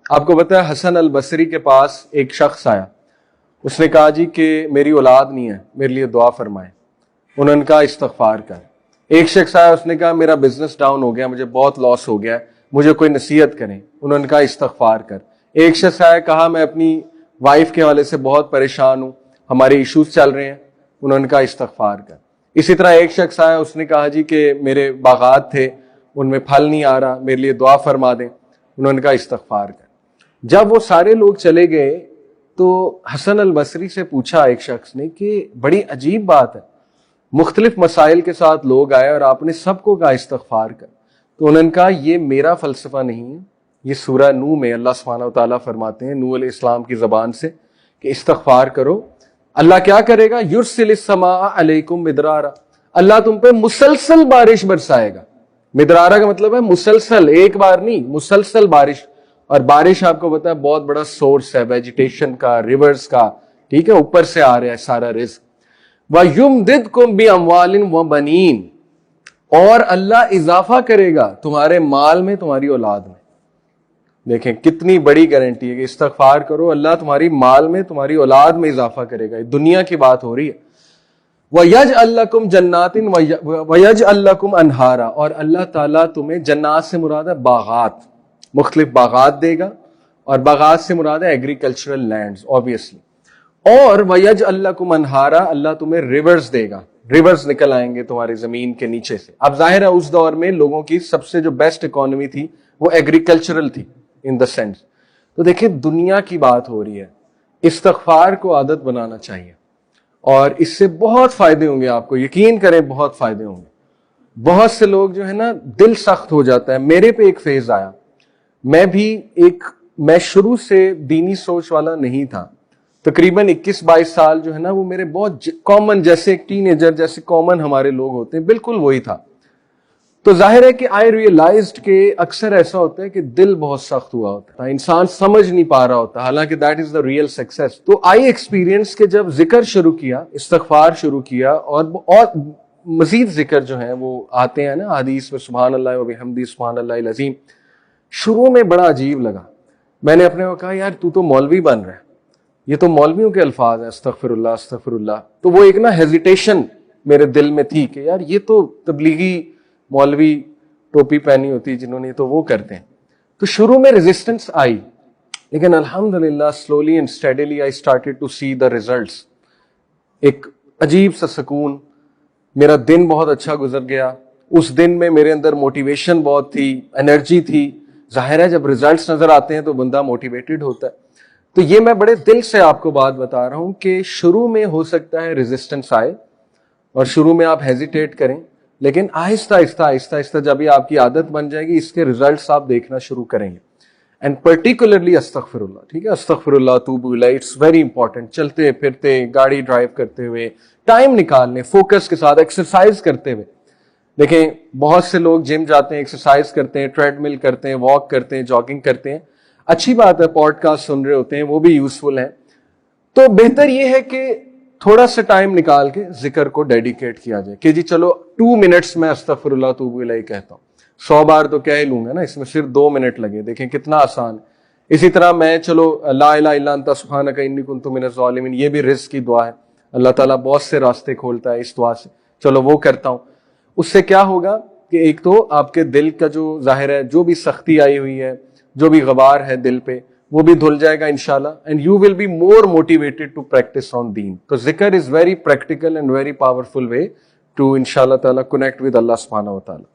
آپ کو پتا ہے حسن البصری کے پاس ایک شخص آیا، اس نے کہا جی کہ میری اولاد نہیں ہے، میرے لیے دعا فرمائیں۔ انہوں نے کہا استغفار کر۔ ایک شخص آیا، اس نے کہا میرا بزنس ڈاؤن ہو گیا، مجھے بہت لاس ہو گیا، مجھے کوئی نصیحت کریں۔ انہوں نے کہا استغفار کر۔ ایک شخص آیا، کہا میں اپنی وائف کے حوالے سے بہت پریشان ہوں، ہمارے ایشوز چل رہے ہیں۔ انہوں نے کہا استغفار کر۔ اسی طرح ایک شخص آیا، اس نے کہا جی کہ میرے باغات تھے، ان میں پھل نہیں آ رہا، میرے لیے دعا فرما دیں۔ انہوں نے کہا استغفار کر۔ جب وہ سارے لوگ چلے گئے تو حسن البصری سے پوچھا ایک شخص نے کہ بڑی عجیب بات ہے، مختلف مسائل کے ساتھ لوگ آئے اور آپ نے سب کو کہا استغفار کر۔ تو انہوں نے کہا یہ میرا فلسفہ نہیں ہے، یہ سورہ نوح میں اللہ سبحانہ و تعالیٰ فرماتے ہیں نوح علیہ السلام کی زبان سے کہ استغفار کرو۔ اللہ کیا کرے گا؟ یرسل السماء علیکم مدرارا، اللہ تم پہ مسلسل بارش برسائے گا۔ مدرارا کا مطلب ہے مسلسل، ایک بار نہیں، مسلسل بارش۔ اور بارش آپ کو پتا ہے بہت بڑا سورس ہے ویجیٹیشن کا، ریورز کا، ٹھیک ہے، اوپر سے آ رہا ہے سارا رزق۔ وَيُمْدِدْكُمْ بِأَمْوَالٍ وَبَنِينَ، اور اللہ اضافہ کرے گا تمہارے مال میں، تمہاری اولاد میں۔ دیکھیں کتنی بڑی گارنٹی ہے کہ استغفار کرو، اللہ تمہاری مال میں، تمہاری اولاد میں اضافہ کرے گا۔ دنیا کی بات ہو رہی ہے۔ وَيَجْعَلْ لَكُمْ جَنَّاتٍ وَيَجْعَلْ لَكُمْ أَنْهَارًا، اور اللہ تعالیٰ تمہیں، جنات سے مراد ہے باغات، مختلف باغات دے گا، اور باغات سے مراد ہے ایگریکلچرل لینڈز obviously۔ اور وَيَجْعَلْ لَكُمْ أَنْهَارًا، اللہ تمہیں ریورز دے گا، ریورز نکل آئیں گے تمہاری زمین کے نیچے سے۔ اب ظاہر ہے اس دور میں لوگوں کی سب سے جو بیسٹ اکانومی تھی وہ ایگریکلچرل تھی ان دا سینس۔ تو دیکھیں دنیا کی بات ہو رہی ہے، استغفار کو عادت بنانا چاہیے، اور اس سے بہت فائدے ہوں گے آپ کو، یقین کریں بہت فائدے ہوں گے۔ بہت سے لوگ جو ہے نا دل سخت ہو جاتا ہے۔ میرے پہ ایک فیز آیا، میں شروع سے دینی سوچ والا نہیں تھا، تقریباً 21-22 سال جو ہے نا وہ میرے بہت کامن، جیسے ایک ٹین ایجر جیسے کامن ہمارے لوگ ہوتے ہیں، بالکل وہی تھا۔ تو ظاہر ہے کہ آئی ریئلائزڈ کہ اکثر ایسا ہوتا ہے کہ دل بہت سخت ہوا ہوتا ہے، انسان سمجھ نہیں پا رہا ہوتا، حالانکہ that is the real success. تو آئی ایکسپیرینس کہ جب ذکر شروع کیا، استغفار شروع کیا، اور مزید ذکر جو ہیں وہ آتے ہیں نا حدیث میں، سبحان اللہ و بحمدہ سبحان اللہ العظیم، شروع میں بڑا عجیب لگا۔ میں نے اپنے کو کہا یار تو مولوی بن رہا ہے، یہ تو مولویوں کے الفاظ ہیں، استغفر اللہ استغفر اللہ۔ تو وہ ایک نا ہیزیٹیشن میرے دل میں تھی کہ یار یہ تو تبلیغی مولوی ٹوپی پہنی ہوتی جنہوں نے، تو وہ کرتے ہیں۔ تو شروع میں ریزسٹنس آئی، لیکن الحمدللہ slowly and steadily I started to see the results. ایک عجیب سا سکون، میرا دن بہت اچھا گزر گیا۔ اس دن میں میرے اندر موٹیویشن بہت تھی، انرجی تھی۔ ظاہر ہے جب ریزلٹس نظر آتے ہیں تو بندہ موٹیویٹڈ ہوتا ہے۔ تو یہ میں بڑے دل سے آپ کو بات بتا رہا ہوں کہ شروع میں ہو سکتا ہے ریزسٹنس آئے اور شروع میں آپ ہیزیٹیٹ کریں، لیکن آہستہ آہستہ جب یہ آپ کی عادت بن جائے گی، اس کے ریزلٹس آپ دیکھنا شروع کریں گے۔ اینڈ پرٹیکولرلی استغفر اللہ، ٹھیک ہے، استغفر اللہ توب الیہ، اٹس ویری امپورٹنٹ۔ چلتے پھرتے، گاڑی ڈرائیو کرتے ہوئے ٹائم نکالنے، فوکس کے ساتھ، ایکسرسائز کرتے ہوئے۔ دیکھیں بہت سے لوگ جم جاتے ہیں، ایکسرسائز کرتے ہیں، ٹریڈ مل کرتے ہیں، واک کرتے ہیں، جاگنگ کرتے ہیں، اچھی بات ہے، پوڈ کاسٹ سن رہے ہوتے ہیں، وہ بھی یوزفل ہیں۔ تو بہتر یہ ہے کہ تھوڑا سا ٹائم نکال کے ذکر کو ڈیڈیکیٹ کیا جائے کہ جی چلو 2 منٹس میں استغفر اللہ توب الیہ کہتا ہوں، 100 بار تو کہہ لوں گا نا، اس میں صرف 2 منٹ لگے، دیکھیں کتنا آسان ہے۔ اسی طرح میں چلو لا الہ الا انت سبحانک انی کنت من الظالمین، یہ بھی رزق کی دعا ہے، اللہ تعالیٰ بہت سے راستے کھولتا ہے اس دعا سے، چلو وہ کرتا ہوں۔ اس سے کیا ہوگا کہ ایک تو آپ کے دل کا جو ظاہر ہے جو بھی سختی آئی ہوئی ہے، جو بھی غبار ہے دل پہ، وہ بھی دھل جائے گا انشاءاللہ، and you will be more motivated to practice on دین۔ تو ذکر is very practical and very powerful way to انشاءاللہ تعالیٰ کنیکٹ ود اللہ سبحانہ و تعالیٰ۔